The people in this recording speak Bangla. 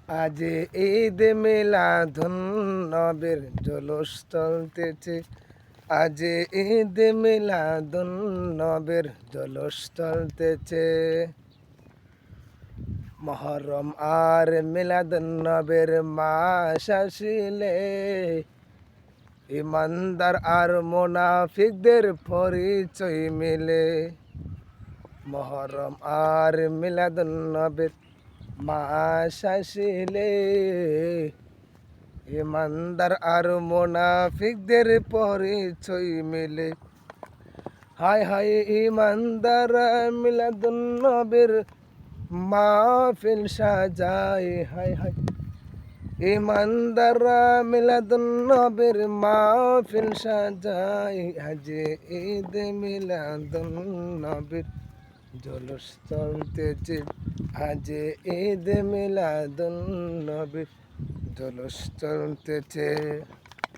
আজ ঈদ মিলাদুন নবীর জলুস চলতেছে। আজ ঈদ মিলাদুন নবীর জলুস চলতেছে। মহরম আর মিলাদুন নবীর মাস আসিলে ইমানদার আর মুনাফিকদের পরিচয় মিলে। মহরম আর মিলাদুন নবীর মাস আসিলে ইমানদার আর মুনাফিকদের পরিচয় মিলে। হায় হায় ইমানদার মিলাদুন নবীর মাহফিল সাজায়। হায় হায় ইমানদার মিলাদুন নবীর মাহফিল সাজায়। আজ ঈদ মিলাদুন নবীর জলুস চলতেছে। আজ ঈদ মিলাদুন নবীর জলুস চলতেছে।